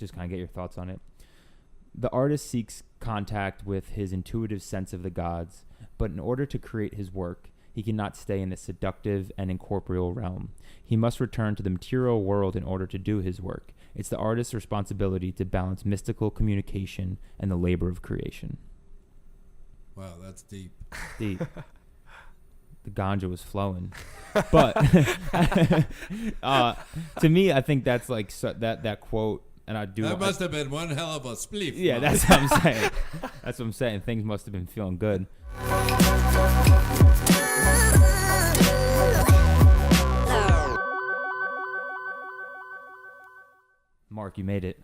just kind of get your thoughts on it. The artist seeks contact with his intuitive sense of the gods, but in order to create his work, he cannot stay in the seductive and incorporeal realm. He must return to the material world in order to do his work. It's the artist's responsibility to balance mystical communication and the labor of creation. Wow, that's deep. Deep. The ganja was flowing. But to me, I think that's like that quote. And I do. That must have been one hell of a spleef. Yeah, that's what I'm saying. That's what I'm saying. Things must have been feeling good. Mark, you made it.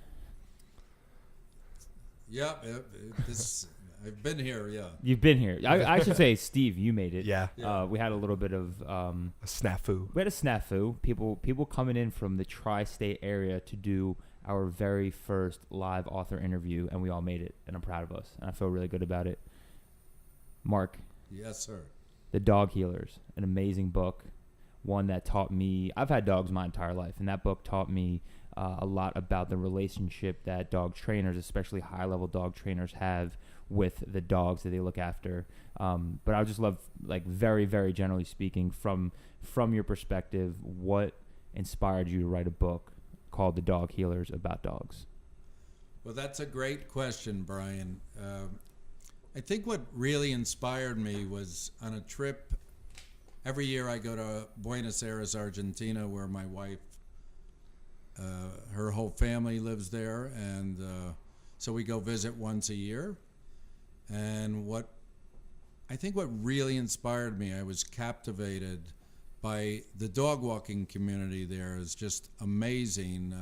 Yeah, I've been here. Yeah, you've been here. I should say, Steve, you made it. Yeah. We had a little bit of a snafu. We had a snafu. People coming in from the tri-state area to do our very first live author interview, and we all made it, and I'm proud of us, and I feel really good about it. Mark. Yes, sir. The Dog Healers, an amazing book, one that taught me, I've had dogs my entire life, and that book taught me a lot about the relationship that dog trainers, especially high-level dog trainers, have with the dogs that they look after. But I would just love, like, very, very generally speaking, from your perspective, what inspired you to write a book called The Dog Healers about dogs? Well, that's a great question, Brian. I think what really inspired me was on a trip. Every year I go to Buenos Aires, Argentina, where my wife, her whole family lives there, and so we go visit once a year. And what really inspired me, I was captivated by the dog walking community there. Is just amazing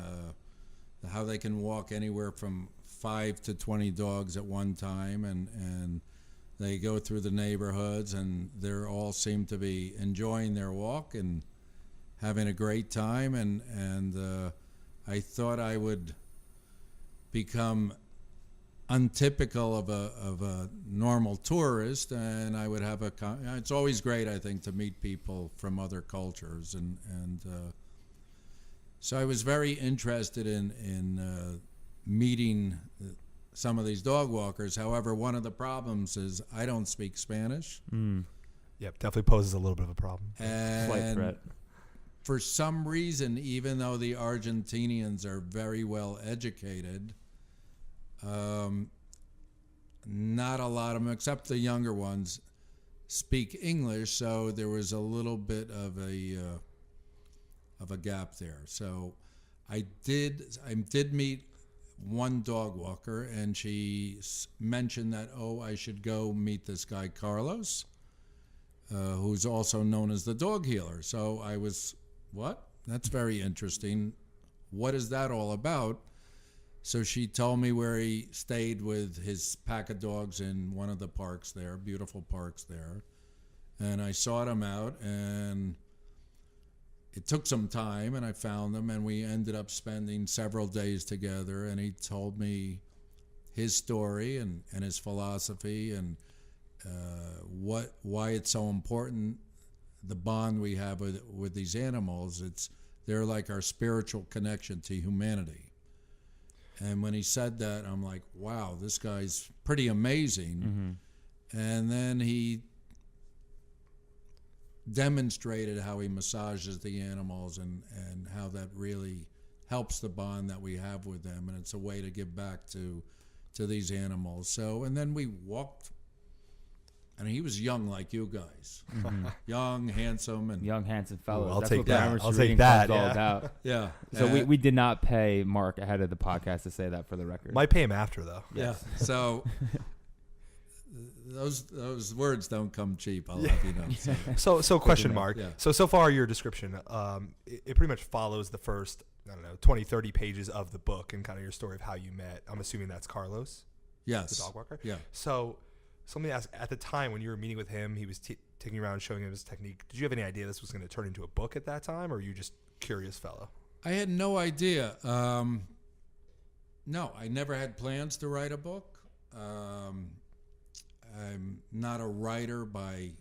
how they can walk anywhere from 5 to 20 dogs at one time, and they go through the neighborhoods, and they all seem to be enjoying their walk and having a great time. And I thought I would become untypical of a normal tourist, and I would have it's always great, I think, to meet people from other cultures, and so I was very interested in meeting some of these dog walkers. However, one of the problems is I don't speak Spanish. Yep, definitely poses a little bit of a problem. And slight threat. For some reason, even though the Argentinians are very well educated, not a lot of them, except the younger ones, speak English. So there was a little bit of a gap there. So I did meet one dog walker, and she mentioned that, I should go meet this guy Carlos, who's also known as the dog healer. So I was, what? That's very interesting. What is that all about? So she told me where he stayed with his pack of dogs in one of the parks there, beautiful parks there. And I sought him out, and it took some time, and I found him, and we ended up spending several days together, and he told me his story and his philosophy, and why it's so important, the bond we have with these animals. They're like our spiritual connection to humanity. And when he said that, I'm like, wow, this guy's pretty amazing. Mm-hmm. And then he demonstrated how he massages the animals and how that really helps the bond that we have with them. And it's a way to give back to these animals. So, and then we walked, and he was young like you guys. Mm-hmm. Young, handsome fellow. I'll That's take what that. Gramercy I'll take Reading that. Club's Yeah. all about. Yeah. So we did not pay Mark ahead of the podcast to say that, for the record. Might pay him after, though. Yes. Yeah. So those words don't come cheap. I'll have you know. So question, Mark. Yeah. So far your description, it pretty much follows the first, 20, 30 pages of the book and kind of your story of how you met. I'm assuming that's Carlos. Yes. The dog walker. Yeah. So let me ask, at the time when you were meeting with him, he was taking you around, showing him his technique. Did you have any idea this was going to turn into a book at that time, or were you just curious fellow? I had no idea. No, I never had plans to write a book. I'm not a writer by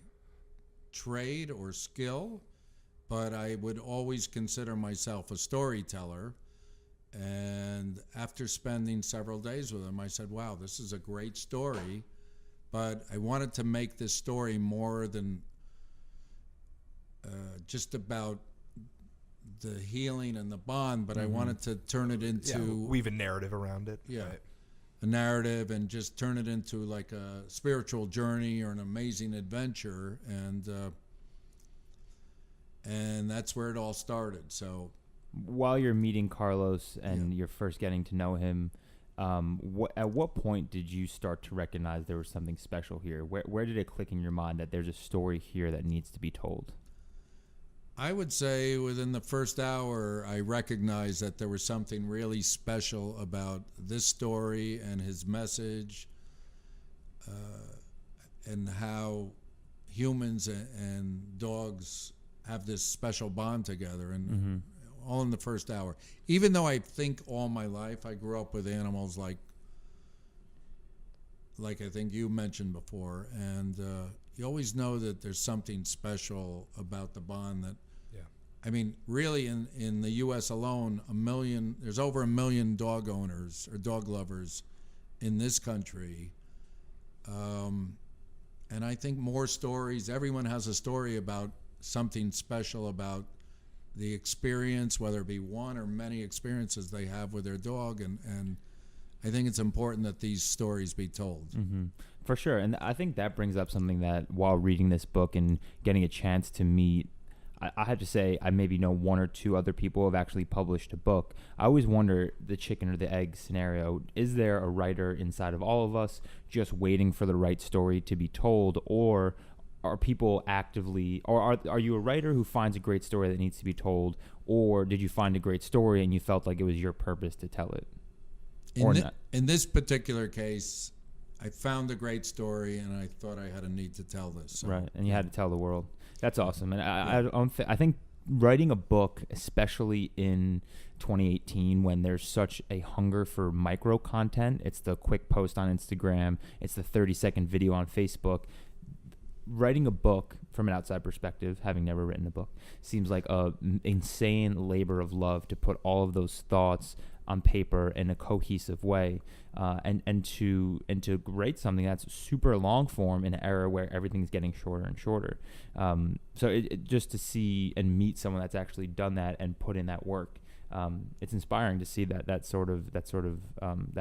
trade or skill, but I would always consider myself a storyteller. And after spending several days with him, I said, wow, this is a great story, but I wanted to make this story more than just about the healing and the bond, but I wanted to turn it into... weave a narrative around it. Yeah. Right. A narrative, and just turn it into like a spiritual journey or an amazing adventure, and that's where it all started. So while you're meeting Carlos and you're first getting to know him, at what point did you start to recognize there was something special here? Where did it click in your mind that there's a story here that needs to be told? I would say within the first hour, I recognized that there was something really special about this story and his message, and how humans and dogs have this special bond together, and all in the first hour. Even though I think all my life I grew up with animals like I think you mentioned before, and you always know that there's something special about the bond that, I mean, really in the U.S. alone, there's over 1 million dog owners or dog lovers in this country. And I think more stories, everyone has a story about something special about the experience, whether it be one or many experiences they have with their dog. And I think it's important that these stories be told. Mm-hmm. For sure. And I think that brings up something that while reading this book and getting a chance to meet, I have to say, I maybe know one or two other people who have actually published a book. I always wonder the chicken or the egg scenario. Is there a writer inside of all of us just waiting for the right story to be told, or are people actively, or are you a writer who finds a great story that needs to be told, or did you find a great story and you felt like it was your purpose to tell it? In this particular case, I found a great story and I thought I had a need to tell this. So. Right, and you had to tell the world. That's awesome. And I think writing a book, especially in 2018 when there's such a hunger for micro content, it's the quick post on Instagram, it's the 30-second video on Facebook. Writing a book from an outside perspective, having never written a book, seems like a insane labor of love to put all of those thoughts on paper in a cohesive way, and to write something that's super long form in an era where everything's getting shorter and shorter. So it just to see and meet someone that's actually done that and put in that work, it's inspiring to see that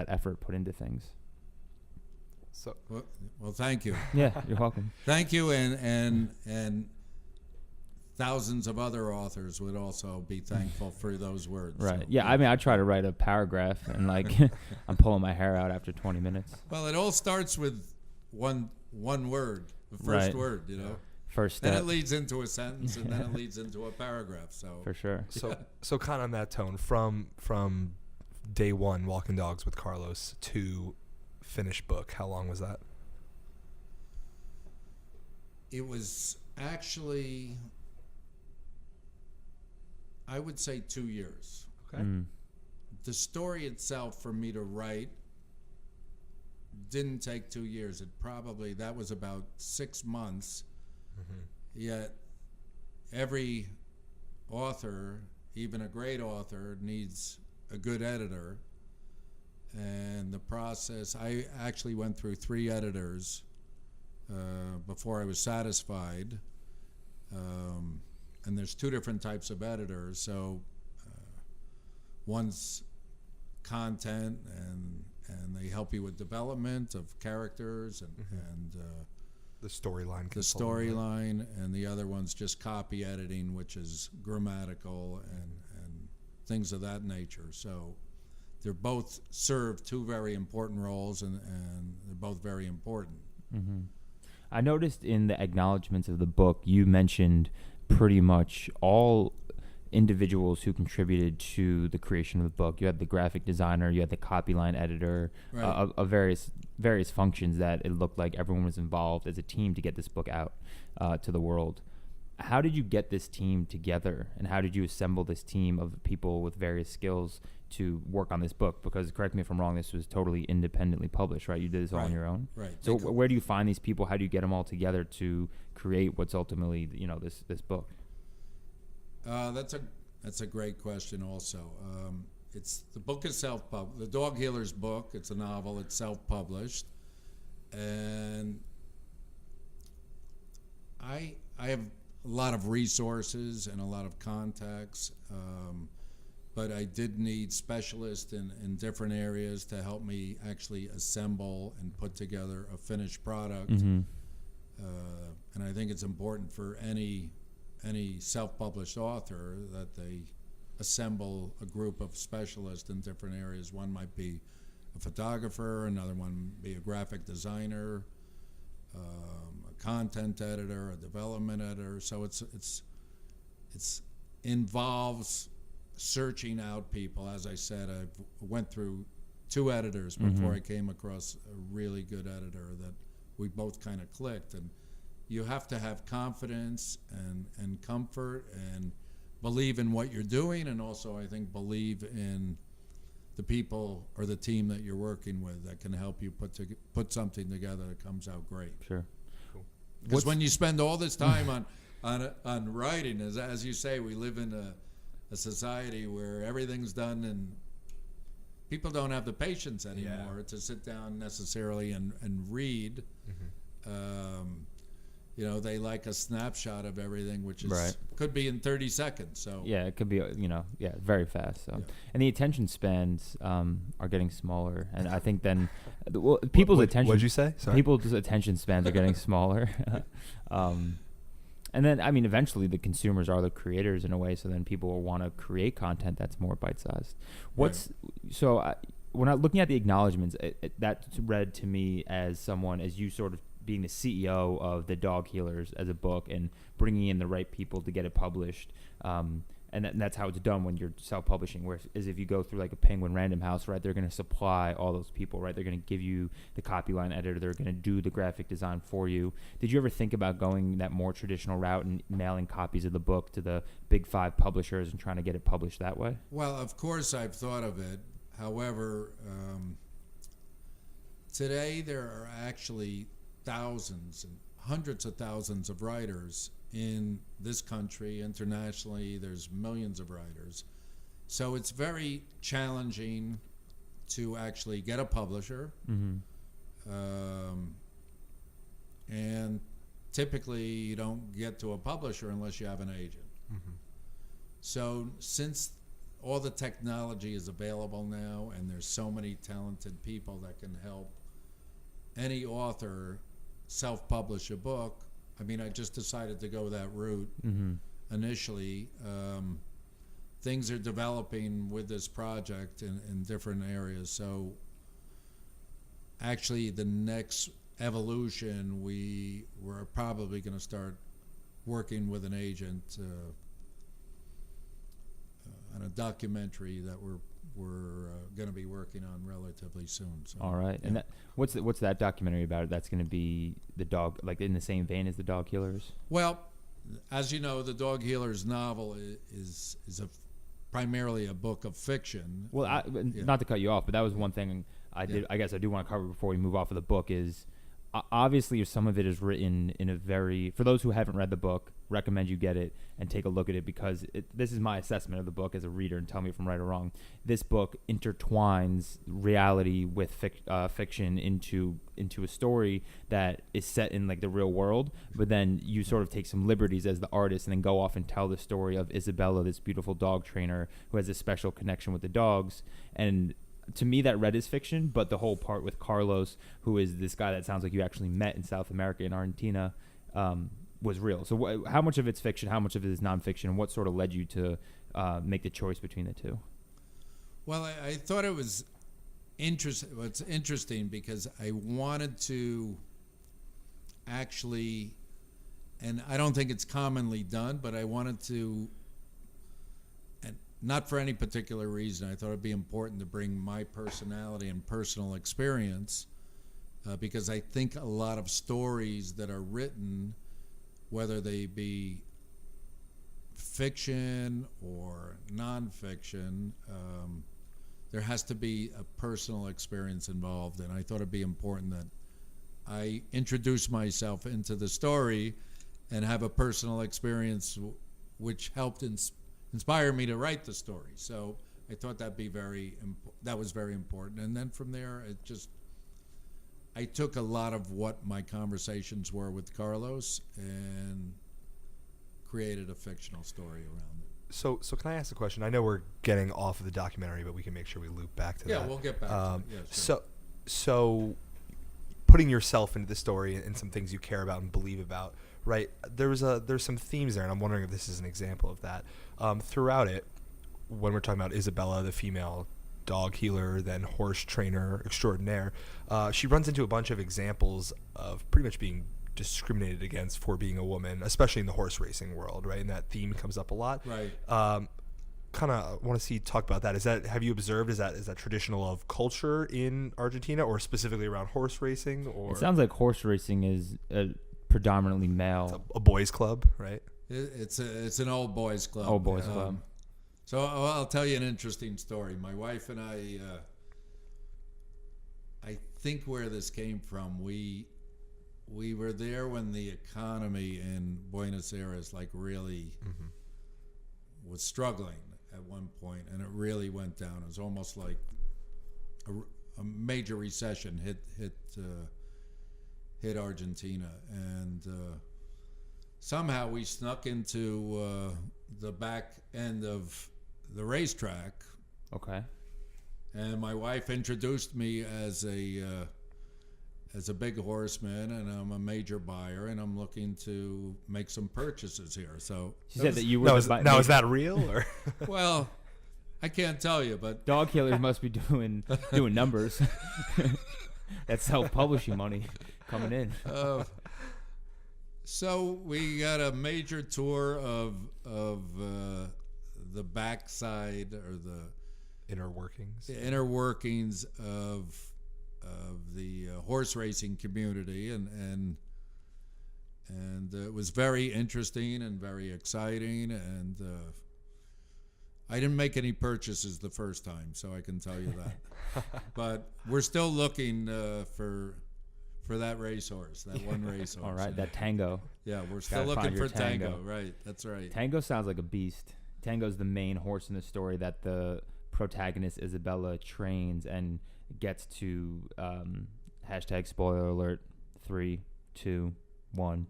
effort put into things. So well, thank you. Yeah, you're welcome. Thank you, and thousands of other authors would also be thankful for those words. Right. So, yeah, I mean, I try to write a paragraph and I'm pulling my hair out after 20 minutes. Well, it all starts with one word, the first word, you know. First step. Then it leads into a sentence, and then it leads into a paragraph. So for sure. So kind of on that tone, from day one, walking dogs with Carlos, to finished book, how long was that? It was actually, I would say 2 years. Okay. The story itself for me to write didn't take 2 years. That was about 6 months. Yet every author, even a great author, needs a good editor. And the process, I actually went through 3 editors before I was satisfied. And there's 2 different types of editors. So one's content, and they help you with development of characters and the storyline. The storyline, and the other one's just copy editing, which is grammatical and things of that nature. So they're both serve 2 very important roles, and they're both very important. Mm-hmm. I noticed in the acknowledgments of the book, you mentioned pretty much all individuals who contributed to the creation of the book. You had the graphic designer, you had the copy line editor, right. of various functions that it looked like everyone was involved as a team to get this book out to the world. How did you get this team together, and how did you assemble this team of people with various skills to work on this book? Because, correct me if I'm wrong, this was totally independently published, right? You did this all on your own? Right. So where do you find these people? How do you get them all together to create what's ultimately, this book? That's a great question also. the book is self-published. The Dog Healer's book, it's a novel, it's self-published. And I have a lot of resources and a lot of contacts, but I did need specialists in different areas to help me actually assemble and put together a finished product. And I think it's important for any self-published author that they assemble a group of specialists in different areas. One might be a photographer, another one be a graphic designer, a content editor, a development editor. So it's involves searching out people. As I said, I went through 2 editors before I came across a really good editor that we both kind of clicked. And you have to have confidence and comfort and believe in what you're doing, and also I think believe in the people or the team that you're working with that can help you put something together that comes out great. Sure. Because when you spend all this time on writing, as you say, we live in a society where everything's done and people don't have the patience anymore to sit down necessarily and read. You know, they like a snapshot of everything, which is could be in 30 seconds. So yeah, it could be, very fast. So, and the attention spans are getting smaller, and I think then people's attention. What did you say? Sorry. People's attention spans are getting smaller. And then, I mean, eventually the consumers are the creators in a way, so then people will want to create content that's more bite-sized. When I'm looking at the acknowledgments, that read to me as you sort of being the CEO of the Dog Healers as a book and bringing in the right people to get it published. And that's how it's done when you're self-publishing, whereas if you go through like a Penguin Random House, right, they're going to supply all those people, right? They're going to give you the copy line editor. They're going to do the graphic design for you. Did you ever think about going that more traditional route and mailing copies of the book to the big 5 publishers and trying to get it published that way? Well, of course I've thought of it. However, today there are actually thousands and hundreds of thousands of writers in this country. Internationally, there's millions of writers. So it's very challenging to actually get a publisher. And typically you don't get to a publisher unless you have an agent. So since all the technology is available now and there's so many talented people that can help any author self-publish a book, I mean, I just decided to go that route initially. Things are developing with this project in different areas. So actually the next evolution, we're probably going to start working with an agent on a documentary that we're going to be working on relatively soon. So, all right. Yeah. And what's that documentary about? That's going to be the dog, like in the same vein as the Dog Healers? Well, as you know, the Dog Healers novel is primarily a book of fiction. Well, not to cut you off, but that was one thing I guess I do want to cover before we move off of the book is obviously some of it is written in a very, for those who haven't read the book, recommend you get it and take a look at it, because this is my assessment of the book as a reader, and tell me if I'm right or wrong. This book intertwines reality with fiction into a story that is set in like the real world, but then you sort of take some liberties as the artist and then go off and tell the story of Isabella, this beautiful dog trainer who has a special connection with the dogs. And to me, that read as fiction, but the whole part with Carlos, who is this guy that sounds like you actually met in South America, in Argentina, was real. So how much of it's fiction, how much of it is nonfiction, and what sort of led you to make the choice between the two? Well, I thought it was interesting. It's interesting because I wanted to actually, and I don't think it's commonly done, but I wanted to, and not for any particular reason, I thought it'd be important to bring my personality and personal experience, because I think a lot of stories that are written, whether they be fiction or nonfiction, there has to be a personal experience involved, and I thought it'd be important that I introduce myself into the story and have a personal experience which helped inspire me to write the story. So I thought that was very important. And then from there, I took a lot of what my conversations were with Carlos and created a fictional story around it. So can I ask a question? I know we're getting off of the documentary, but we can make sure we loop back to that. Yeah, we'll get back to it. Yeah, sure. So putting yourself into the story and some things you care about and believe about, right? There's some themes there, and I'm wondering if this is an example of that. Throughout it, when we're talking about Isabella, the female dog healer, then horse trainer extraordinaire, she runs into a bunch of examples of pretty much being discriminated against for being a woman, especially in the horse racing world, right? And that theme comes up a lot. Right. Kind of want to see talk about that. Have you observed is that traditional of culture in Argentina, or specifically around horse racing? Or it sounds like horse racing is predominantly male. It's a boys' club, right? It's an old boys' club. Old boys' club. So I'll tell you an interesting story. My wife and I think where this came from, we were there when the economy in Buenos Aires really was struggling at one point, and it really went down. It was almost like a major recession hit Argentina, and somehow we snuck into the back end of the racetrack. Okay. And my wife introduced me as a big horseman, and I'm a major buyer, and I'm looking to make some purchases here. So she said that you were. Is that real? Or well, I can't tell you, but dog healers must be doing numbers. That's self-publishing money coming in. So we got a major tour of the backside, or the inner workings of the horse racing community, and it was very interesting and very exciting, and I didn't make any purchases the first time, so I can tell you that. But we're still looking for that racehorse, that one racehorse. All right, that Tango. Yeah, we're still looking for Tango. Right, that's right. Tango sounds like a beast. Tango's the main horse in the story that the protagonist Isabella trains and gets to hashtag spoiler alert 3, 2, 1.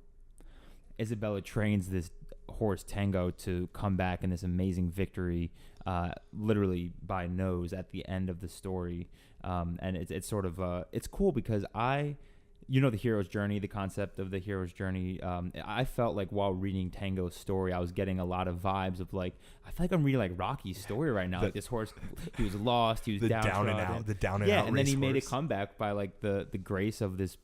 Isabella trains this horse Tango to come back in this amazing victory, literally by nose at the end of the story, and it's sort of it's cool because the hero's journey, the concept of the hero's journey. I felt like while reading Tango's story, I was getting a lot of vibes of I feel like I'm reading like Rocky's story right now. Like this horse, he was lost, he was down and out, and then he made a comeback by like the grace of this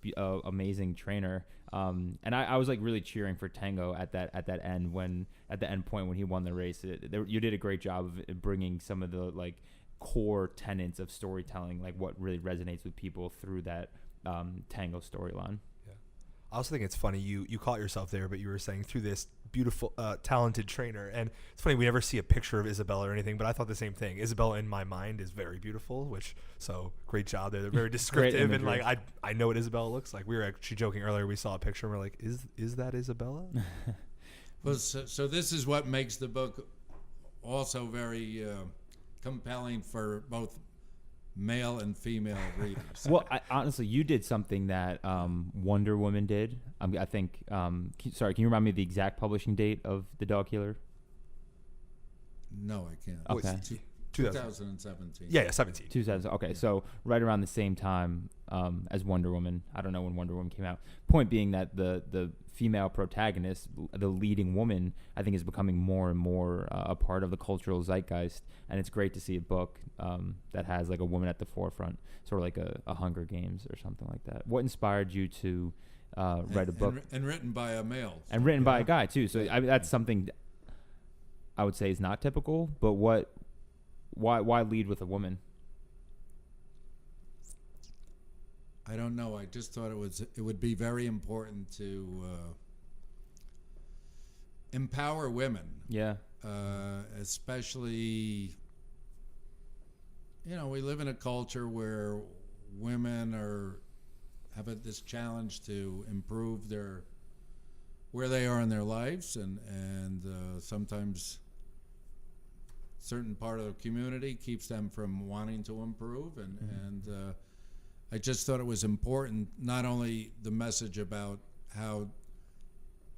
amazing trainer. And I was like really cheering for Tango at that end at the end point when he won the race. You did a great job of bringing some of the like core tenets of storytelling, like what really resonates with people through that Tango storyline. Yeah, I also think it's funny you caught yourself there, but you were saying through this beautiful, talented trainer, and it's funny we never see a picture of Isabella or anything, but I thought the same thing. Isabella in my mind is very beautiful, so great job there. They're very descriptive, and like I know what Isabella looks like. We were actually joking earlier. We saw a picture and we're like, is that Isabella? Well, so this is what makes the book also very compelling for both male and female readers. Well, honestly, you did something that Wonder Woman did. I think. Sorry, can you remind me of the exact publishing date of The Dog Healer? No, I can't. Okay. 2017. Yeah, 17. 2000. Okay, so right around the same time as Wonder Woman. I don't know when Wonder Woman came out. Point being that the female protagonist, the leading woman, I think is becoming more and more a part of the cultural zeitgeist, and it's great to see a book that has like a woman at the forefront, sort of like a Hunger Games or something like that. What inspired you to write a book? And written by a male. And written by a guy too. So that's something I would say is not typical, but why lead with a woman? I don't know. I just thought it would be very important to empower women. Yeah. Especially, we live in a culture where women have this challenge to improve where they are in their lives, and sometimes certain part of the community keeps them from wanting to improve, and I just thought it was important, not only the message about how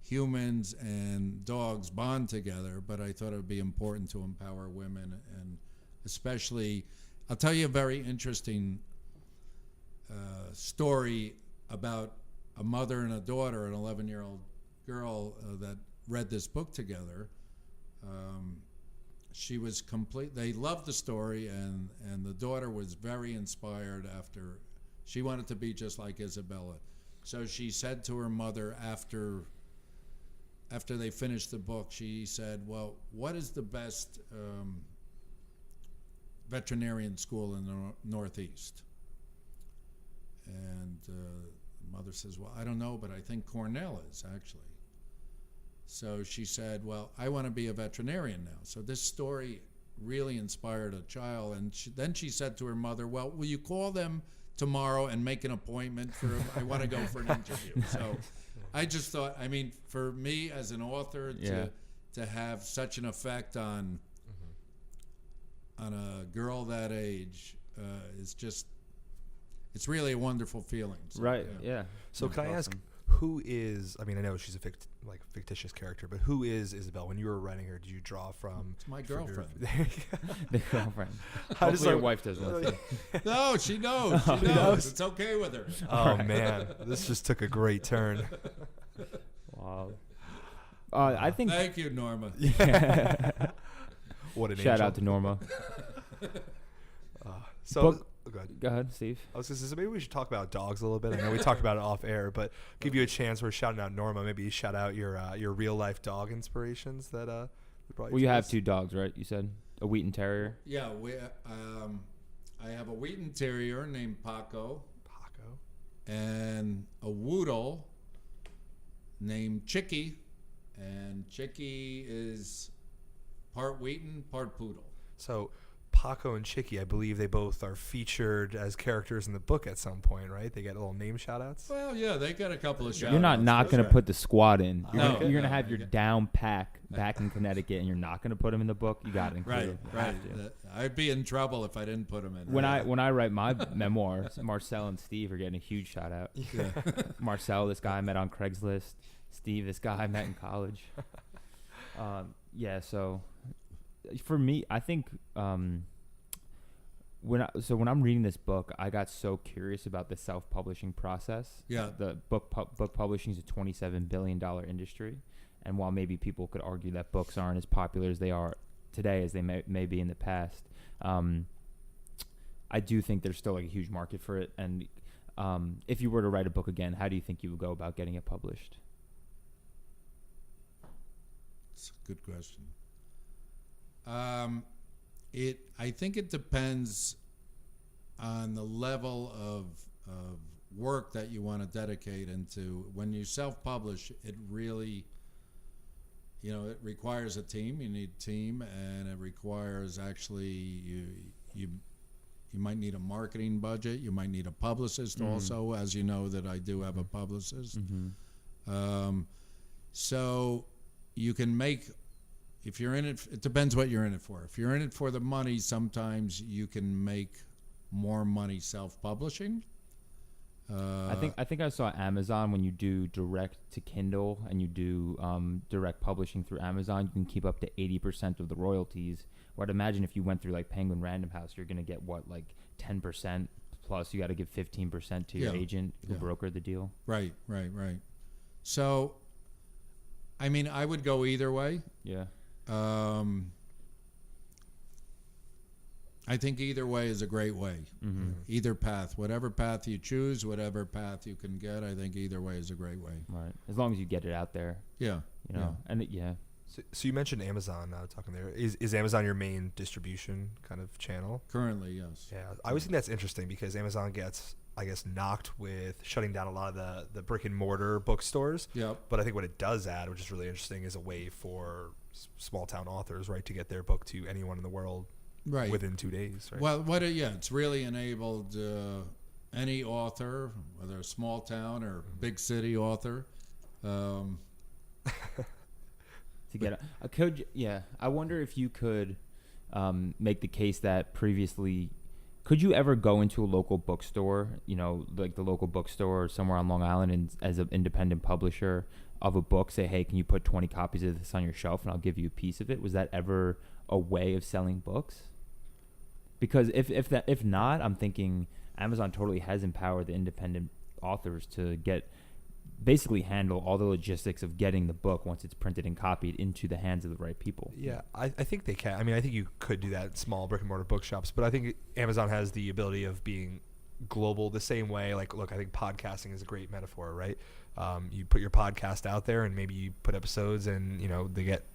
humans and dogs bond together, but I thought it would be important to empower women, and especially, I'll tell you a very interesting story about a mother and a daughter, an 11-year-old girl that read this book together. She was they loved the story, and the daughter was very inspired after. She wanted to be just like Isabella. So she said to her mother after they finished the book, she said, well, what is the best veterinarian school in the Northeast? And the mother says, well, I don't know, but I think Cornell is, actually. So she said, well, I want to be a veterinarian now. So this story really inspired a child. And then she said to her mother, well, will you call them tomorrow and make an appointment for I want to go for an interview. So I just thought, I mean, for me as an author to have such an effect on a girl that age is just, it's really a wonderful feeling. So, Right, yeah. So can I ask, who is, I mean, I know she's a fictitious character, but who is Isabel? When you were writing her, did you draw from? It's my girlfriend. The girlfriend. How does Hopefully your wife does nothing. No, she knows. She knows. It's okay with her. Oh, man. This just took a great turn. Wow. I think. Thank you, Norma. What an Shout angel. out to Norma. Go ahead, Steve. I was going to say, maybe we should talk about dogs a little bit. I know we talked about it off air, but give you a chance. We're shouting out Norma. Maybe you shout out your real life dog inspirations that brought you. Well, you have two dogs, right? You said a Wheaten Terrier. Yeah, I have a Wheaten Terrier named Paco, and a Woodle named Chicky, and Chicky is part Wheaten, part Poodle. So Paco and Chicky, I believe they both are featured as characters in the book at some point, right? They get little name shout-outs? Well, yeah, they got a couple of shout-outs. You're not going to put the squad in. You're going to have your Okay. down pack back in Connecticut, and you're not going to put them in the book. You got to include them. You Right. have to. I'd be in trouble if I didn't put them in. When I write my memoirs, Marcel and Steve are getting a huge shout out. Yeah. Marcel, this guy I met on Craigslist. Steve, this guy I met in college. So for me, I think when I'm reading this book, I got so curious about the self-publishing process. Yeah. The book publishing is a $27 billion industry, and while maybe people could argue that books aren't as popular as they are today as they may be in the past, I do think there's still like a huge market for it. And if you were to write a book again, how do you think you would go about getting it published? It's a good question. I think it depends on the level of work that you want to dedicate into. When you self-publish, it really, it requires a team. You need a team, and it requires actually you might need a marketing budget. You might need a publicist also, as you know that I do have a publicist. So you can make. If you're in it, it depends what you're in it for. If you're in it for the money, sometimes you can make more money self-publishing. I think I saw Amazon, when you do direct to Kindle and you do direct publishing through Amazon, you can keep up to 80% of the royalties. Or I'd imagine if you went through like Penguin Random House, you're going to get what, like 10%, plus you got to give 15% to your agent who brokered the deal. Right. So, I mean, I would go either way. Yeah. I think either way is a great way. Either path, whatever path you choose, whatever path you can get, I think either way is a great way. Right. As long as you get it out there. Yeah. And So you mentioned Amazon talking there. Is Amazon your main distribution kind of channel? Currently, yes. Yeah. I always think that's interesting because Amazon gets, I guess, knocked with shutting down a lot of the brick and mortar bookstores. Yep. But I think what it does add, which is really interesting, is a way for small town authors, right, to get their book to anyone in the world within 2 days. Right? Well, it's really enabled any author, whether a small town or big city author. to get I wonder if you could make the case that previously, could you ever go into a local bookstore, like the local bookstore somewhere on Long Island, and as an independent publisher of a book, say, hey, can you put 20 copies of this on your shelf and I'll give you a piece of it? Was that ever a way of selling books? Because if not, I'm thinking Amazon totally has empowered the independent authors to basically handle all the logistics of getting the book once it's printed and copied into the hands of the right people. Yeah, I think they can. I mean, I think you could do that in small brick and mortar bookshops, but I think Amazon has the ability of being global the same way. Like, look, I think podcasting is a great metaphor, right? You put your podcast out there and maybe you put episodes and, they get,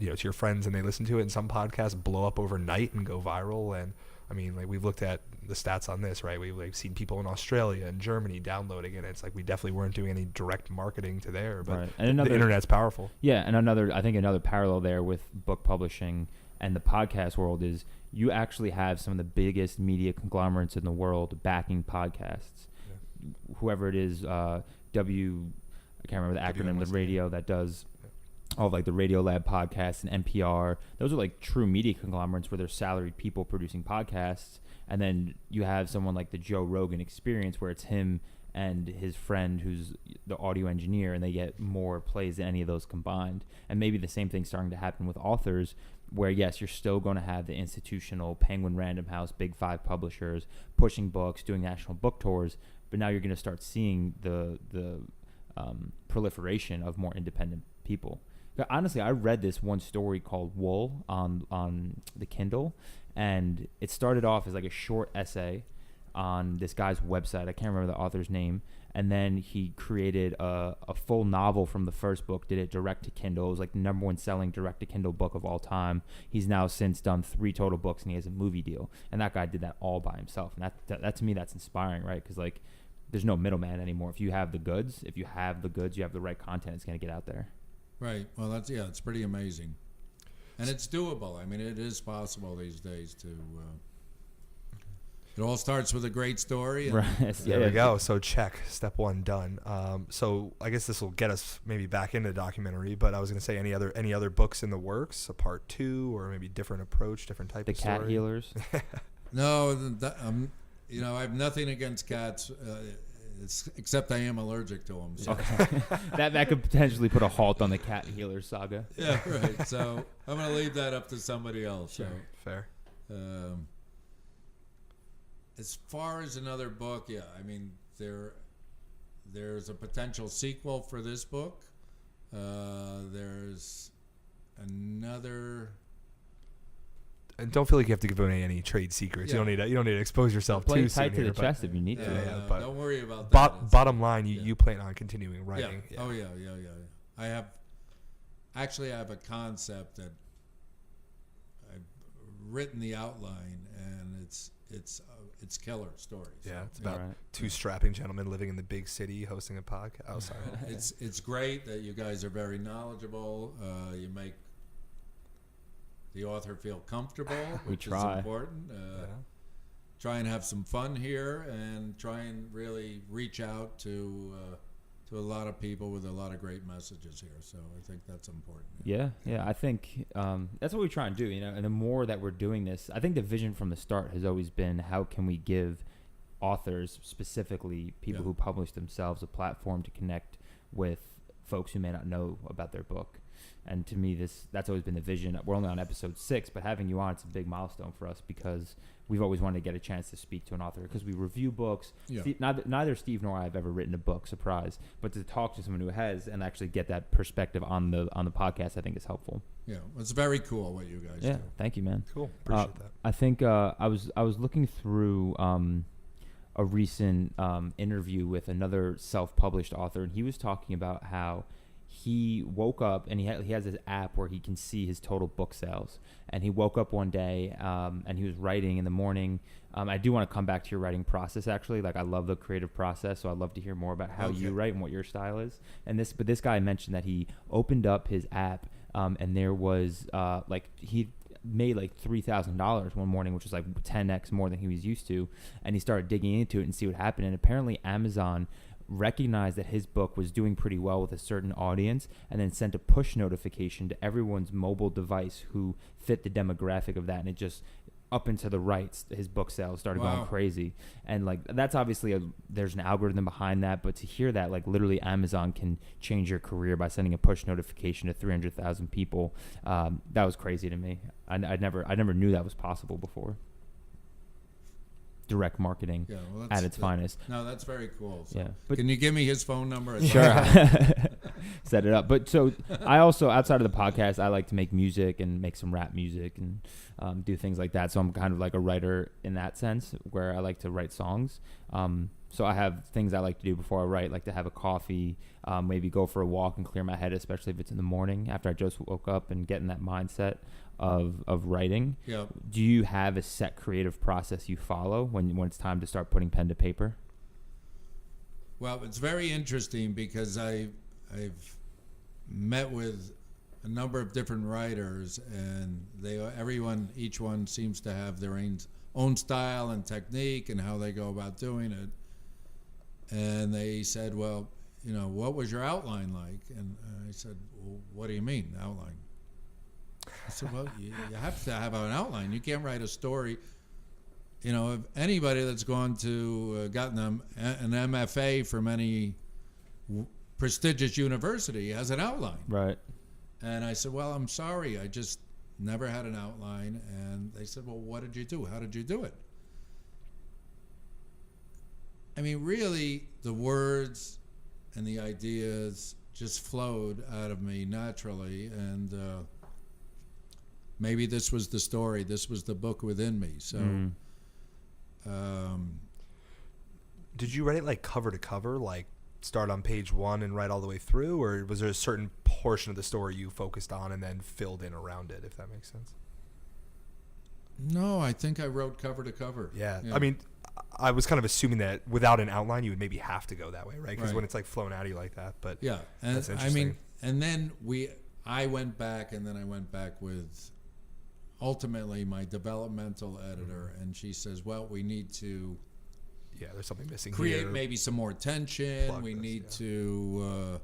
to your friends and they listen to it, and some podcasts blow up overnight and go viral. And I mean, like, we've looked at the stats on this, right? We've seen people in Australia and Germany downloading it. It's like we definitely weren't doing any direct marketing to there, but right. And the internet's powerful. Yeah, and I think another parallel there with book publishing and the podcast world is you actually have some of the biggest media conglomerates in the world backing podcasts. Yeah. Whoever it is, I can't remember the acronym, the radio that does all of like the Radio Lab podcasts and NPR. Those are like true media conglomerates where there's salaried people producing podcasts. And then you have someone like the Joe Rogan Experience where it's him and his friend who's the audio engineer, and they get more plays than any of those combined. And maybe the same thing's starting to happen with authors where, yes, you're still going to have the institutional Penguin Random House, Big Five publishers pushing books, doing national book tours, but now you're going to start seeing the proliferation of more independent people. Honestly, I read this one story called Wool on the Kindle, and it started off as like a short essay on this guy's website. I can't remember the author's name. And then he created a full novel from the first book, did it direct to Kindle. It was like the number one selling direct to Kindle book of all time. He's now since done 3 total books, and he has a movie deal. And that guy did that all by himself. And that to me, that's inspiring, right? Because like there's no middleman anymore. If you have the goods, you have the right content, it's going to get out there. Right. Well, it's pretty amazing. And it's doable. I mean, it is possible these days to... it all starts with a great story. And right. There we go. So check. Step 1 done. So I guess this will get us maybe back into the documentary, but I was going to say any other books in the works, a part 2 or maybe different approach, different type of story? The cat healers? No, I have nothing against cats. Except I am allergic to them. So. Okay. that could potentially put a halt on the cat healer saga. Yeah, right. So I'm going to leave that up to somebody else. Sure. So, fair. As far as another book, yeah, I mean there's a potential sequel for this book. There's another. And don't feel like you have to give away any trade secrets. Yeah. You don't need to expose yourself Play too tight soon to here, the chest if you need to. Yeah, but don't worry about that. Bottom line, you plan on continuing writing. Yeah. Oh yeah. I have a concept that I've written the outline, and it's killer stories. Yeah, it's about 2 strapping gentlemen living in the big city hosting a podcast. Oh, sorry. It's great that you guys are very knowledgeable. You make the author feel comfortable, which is important. Try and have some fun here, and try and really reach out to a lot of people with a lot of great messages here. So I think that's important. Yeah. I think that's what we try and do. And the more that we're doing this, I think the vision from the start has always been how can we give authors, specifically people who publish themselves, a platform to connect with folks who may not know about their book. And to me, that's always been the vision. We're only on episode 6, but having you on, it's a big milestone for us because we've always wanted to get a chance to speak to an author because we review books. Yeah. Neither Steve nor I have ever written a book, surprise, but to talk to someone who has and actually get that perspective on the podcast, I think is helpful. Yeah, it's very cool what you guys do. Yeah, thank you, man. Cool, appreciate that. I think I was looking through a recent interview with another self-published author, and he was talking about how he woke up and he has this app where he can see his total book sales. And he woke up one day and he was writing in the morning. I do want to come back to your writing process, actually. Like, I love the creative process, so I'd love to hear more about how you write and what your style is. But this guy mentioned that he opened up his app and there was he made like $3,000 one morning, which was like 10x more than he was used to. And he started digging into it and see what happened. And apparently Amazon recognized that his book was doing pretty well with a certain audience, and then sent a push notification to everyone's mobile device who fit the demographic of that, and it just up and to the right, his book sales started going crazy. And like, that's obviously there's an algorithm behind that, but to hear that, like, literally Amazon can change your career by sending a push notification to 300,000 people, that was crazy to me. I never knew that was possible before. Direct marketing at its finest. No, that's very cool. So yeah, but can you give me his phone number? Sure. Set it up. But so I also, outside of the podcast, I like to make music and make some rap music and do things like that. So I'm kind of like a writer in that sense, where I like to write songs. So I have things I like to do before I write, like to have a coffee, maybe go for a walk and clear my head, especially if it's in the morning after I just woke up, and get in that mindset of writing. Yep. Do you have a set creative process you follow when it's time to start putting pen to paper? Well, it's very interesting because I've met with a number of different writers, and each one seems to have their own style and technique and how they go about doing it. And they said, well, what was your outline like? And I said, well, what do you mean, outline? I said, well, you have to have an outline. You can't write a story. If anybody that's gone to gotten an MFA from any prestigious university has an outline. Right. And I said, well, I'm sorry, I just never had an outline. And they said, well, what did you do? How did you do it? I mean, really, the words and the ideas just flowed out of me naturally, and maybe this was the story, this was the book within me. So did you write it like cover to cover, like start on page 1 and write all the way through, or was there a certain portion of the story you focused on and then filled in around it, if that makes sense? No, I think I wrote cover to cover. Yeah. I mean, I was kind of assuming that without an outline you would maybe have to go that way, right? Because when it's like flown out of you like that, but yeah, and that's interesting. I mean, and then I went back, and then I went back with ultimately my developmental editor, and she says, well, we need to there's something missing create here. Maybe some more tension. We need to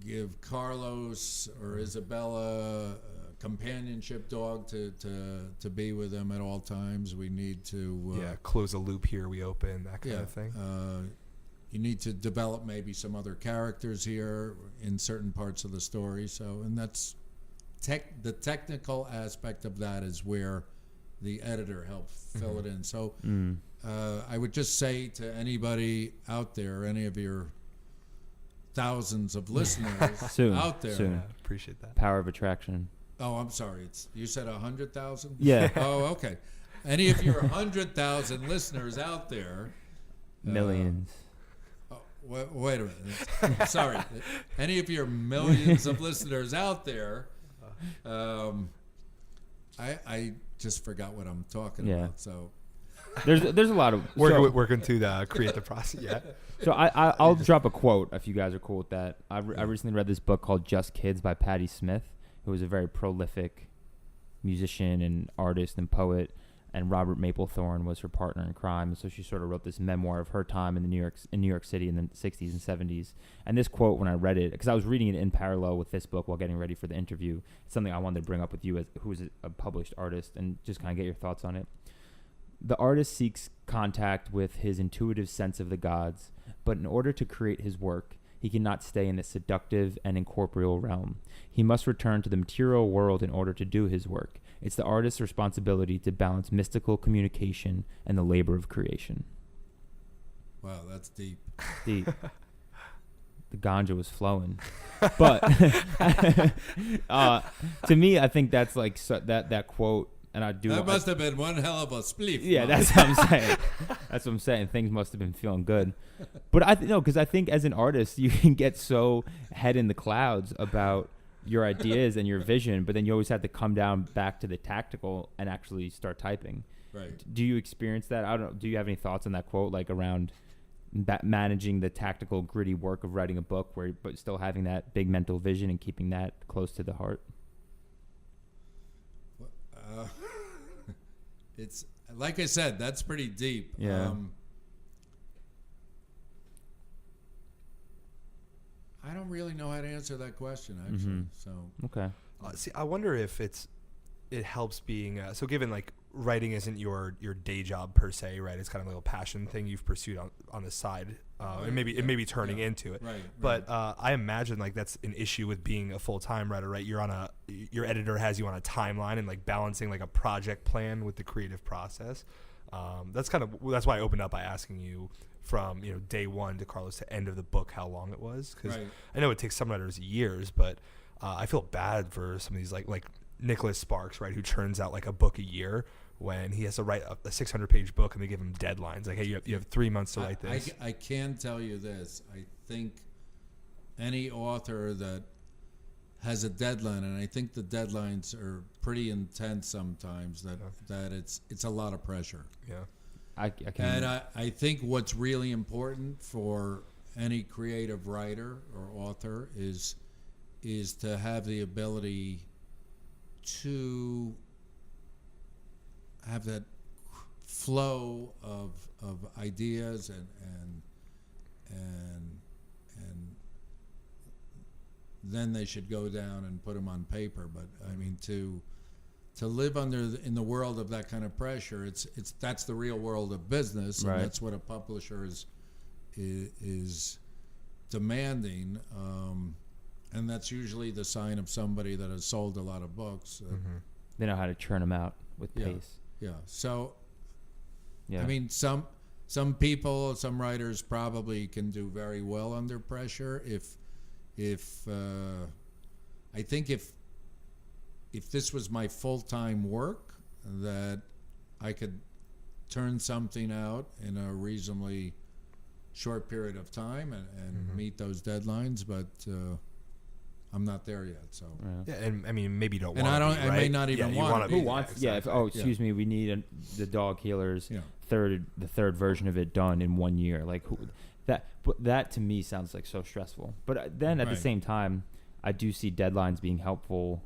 give Carlos or Isabella companionship dog to be with them at all times. We need to close a loop here, we open, that kind of thing. You need to develop maybe some other characters here in certain parts of the story. So, and that's the technical aspect of that is where the editor helped fill it in. So I would just say to anybody out there, any of your thousands of listeners out there, soon. Appreciate that. Power of attraction. Oh, I'm sorry. You said 100,000? Yeah. Oh, okay. Any of your 100,000 listeners out there. Millions. Wait a minute. Sorry. Any of your millions of listeners out there. I just forgot what I'm talking about. So there's a lot of working to create the process. Yeah. So I'll drop a quote if you guys are cool with that. I recently read this book called Just Kids by Patti Smith, who was a very prolific musician and artist and poet, and Robert Mapplethorne was her partner in crime. And so she sort of wrote this memoir of her time in New York City in the 60s and 70s. And this quote, when I read it, because I was reading it in parallel with this book while getting ready for the interview, it's something I wanted to bring up with you who's a published artist, and just kind of get your thoughts on it. The artist seeks contact with his intuitive sense of the gods, but in order to create his work, he cannot stay in the seductive and incorporeal realm. He must return to the material world in order to do his work. It's the artist's responsibility to balance mystical communication and the labor of creation. Wow, that's deep. Deep. The ganja was flowing. But to me, I think that's like that quote, and I do. That must have been one hell of a spliff. Yeah, that's what I'm saying. That's what I'm saying. Things must have been feeling good. But because I think as an artist, you can get so head in the clouds about your ideas and your vision, but then you always have to come down back to the tactical and actually start typing. Right. Do you experience that? I don't know. Do you have any thoughts on that quote, like around managing the tactical, gritty work of writing a book, but still having that big mental vision and keeping that close to the heart? It's like I said, that's pretty deep. Yeah. I don't really know how to answer that question, actually. So Okay. See, I wonder if it helps being so given like writing isn't your day job per se, right? It's kind of like a passion thing you've pursued on the side, and maybe it may be turning into it. Right. But I imagine like that's an issue with being a full-time writer, right? Your editor has you on a timeline and like balancing like a project plan with the creative process. That's why I opened up by asking you from day one to Carlos to end of the book how long it was, because I know it takes some writers years, but I feel bad for some of these like Nicholas Sparks, right, who churns out like a book a year when he has to write a 600-page book and they give him deadlines like, hey, you have 3 months to write this. I can tell you this. I think any author that has a deadline, and I think the deadlines are pretty intense sometimes, that it's a lot of pressure. Yeah. I think what's really important for any creative writer or author is to have the ability to have that flow of ideas and then they should go down and put them on paper. But I mean, to live in the world of that kind of pressure, that's the real world of business, and that's what a publisher is demanding, and that's usually the sign of somebody that has sold a lot of books. They know how to churn them out with pace. Yeah. So, Yeah. I mean, some people, some writers probably can do very well under pressure. I think if this was my full-time work, that I could turn something out in a reasonably short period of time and meet those deadlines, but I'm not there yet. So yeah, and I mean, maybe you don't. And want I to be, right? may not even want to be. Who wants? Yeah. Excuse me. We need the Dog Healers the third version of it done in 1 year. Like that to me sounds like so stressful. But then at the same time, I do see deadlines being helpful,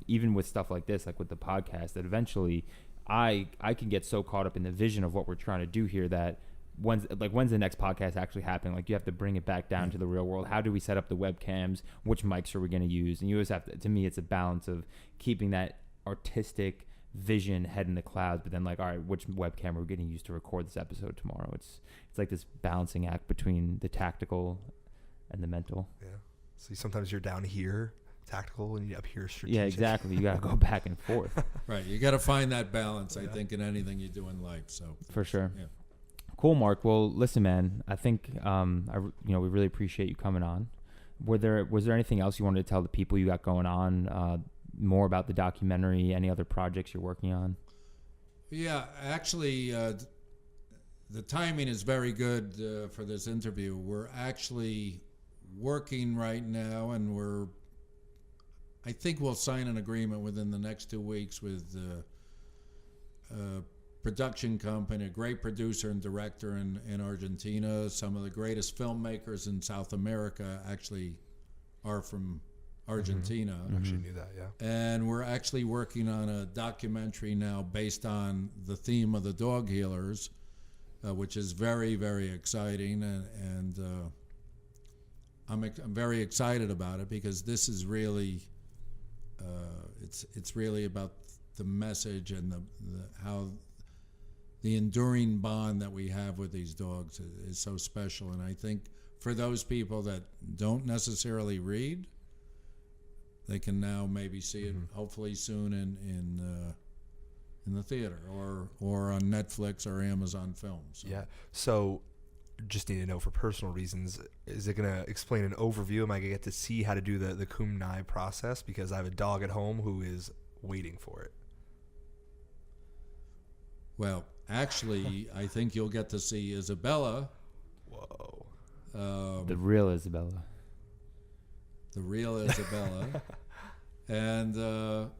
even with stuff like this, like with the podcast. That eventually, I can get so caught up in the vision of what we're trying to do here that when's the next podcast actually happening? Like, you have to bring it back down to the real world. How do we set up the webcams? Which mics are we going to use? And you always have to me, it's a balance of keeping that artistic vision head in the clouds, but then like, all right, which webcam are we going to use to record this episode tomorrow? It's like this balancing act between the tactical and the mental. Yeah. So sometimes you're down here tactical and you're up here strategic. Yeah, exactly. You got to go back and forth. Right. You got to find that balance, I think, in anything you do in life. So for sure. Yeah. Cool, Marc. Well, listen, man, I think, we really appreciate you coming on. Was there anything else you wanted to tell the people you got going on, more about the documentary, any other projects you're working on? Yeah, actually, the timing is very good for this interview. We're actually working right now, and I think we'll sign an agreement within the next 2 weeks with a production company, a great producer and director in Argentina. Some of the greatest filmmakers in South America actually are from Argentina. I actually knew that, yeah. And we're actually working on a documentary now based on the theme of the dog healers, which is very, very exciting. And I'm very excited about it, because this is really, it's really about the message and how the enduring bond that we have with these dogs is so special. And I think for those people that don't necessarily read, they can now maybe see it hopefully soon in the theater or on Netflix or Amazon Films. So. Yeah. So just need to know, for personal reasons, is it going to explain an overview? Am I going to get to see how to do the Kum Nye process? Because I have a dog at home who is waiting for it. Well, actually, I think you'll get to see Isabella. Whoa. The real Isabella. The real Isabella. And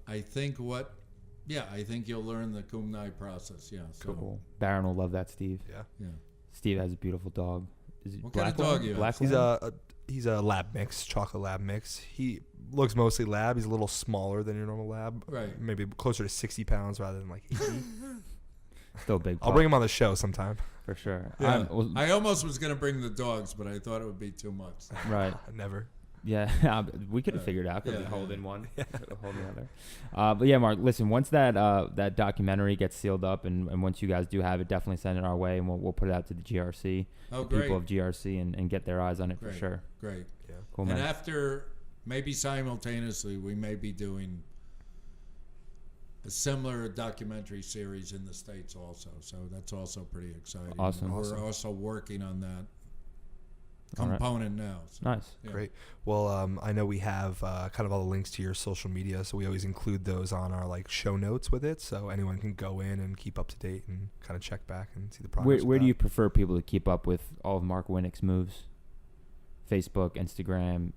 I think you'll learn the Kum Nye process. Yeah. So. Cool. Baron will love that, Steve. Yeah. Steve has a beautiful dog. Is it what kind of dog you have? He's a lab mix, chocolate lab mix. He looks mostly lab. He's a little smaller than your normal lab. Right. Maybe closer to 60 pounds rather than like 80. Still a big pup. I'll bring him on the show sometime. For sure. Yeah. I almost was going to bring the dogs, but I thought it would be too much. So. Right. Never. Yeah, we could have figured it out. Could Yeah, we hold yeah. in one, hold the other. But yeah, Mark, listen. Once that documentary gets sealed up, and once you guys do have it, definitely send it our way, and we'll put it out to the GRC, Oh, the people great. of GRC, and get their eyes on it Great. for sure. Great. Yeah. Cool, And man. after, maybe simultaneously, we may be doing a similar documentary series in the States also. So that's also pretty exciting. Awesome. We're also working on that All right. component now. So, Nice. yeah. Great. Well, I know we have kind of all the links to your social media, so we always include those on our like show notes with it, so anyone can go in and keep up to date and kind of check back and see the progress. Where do you prefer people to keep up with all of Marc Winik's moves? Facebook, Instagram,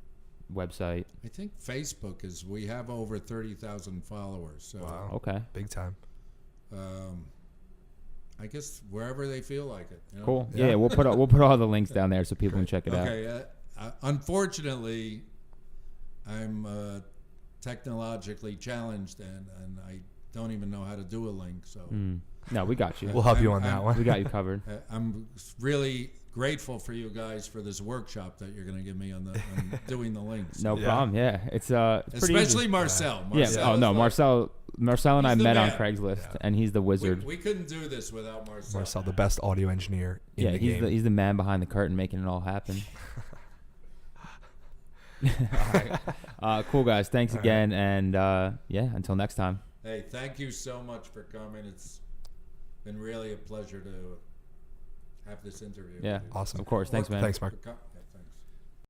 website. I think Facebook is, we have over 30,000 followers. So Wow. Okay. Big time. I guess wherever they feel like it. You know? Cool. Yeah. Yeah, we'll put all the links down there so people can check it out. Okay. Unfortunately, I'm technologically challenged, and I don't even know how to do a link. So No, we got you. We'll help you I'm- on that I'm- one. We got you covered. I'm really grateful for you guys for this workshop that you're going to give me on doing the links. No Yeah. problem. Yeah, it's pretty Especially easy. Marcel. Yeah. Marcel Oh is no, like- Marcel and I He's the met on man. Craigslist, Yeah. and he's the wizard. We couldn't do this without Marcel. Marcel, the best audio engineer in Yeah, the he's game. he's the man behind the curtain making it all happen. Cool guys, thanks All again, and yeah, until next time. Hey, thank you so much for coming. It's been really a pleasure to have this interview. Yeah, with you. Awesome. Of course, thanks, man. Thanks, Mark. For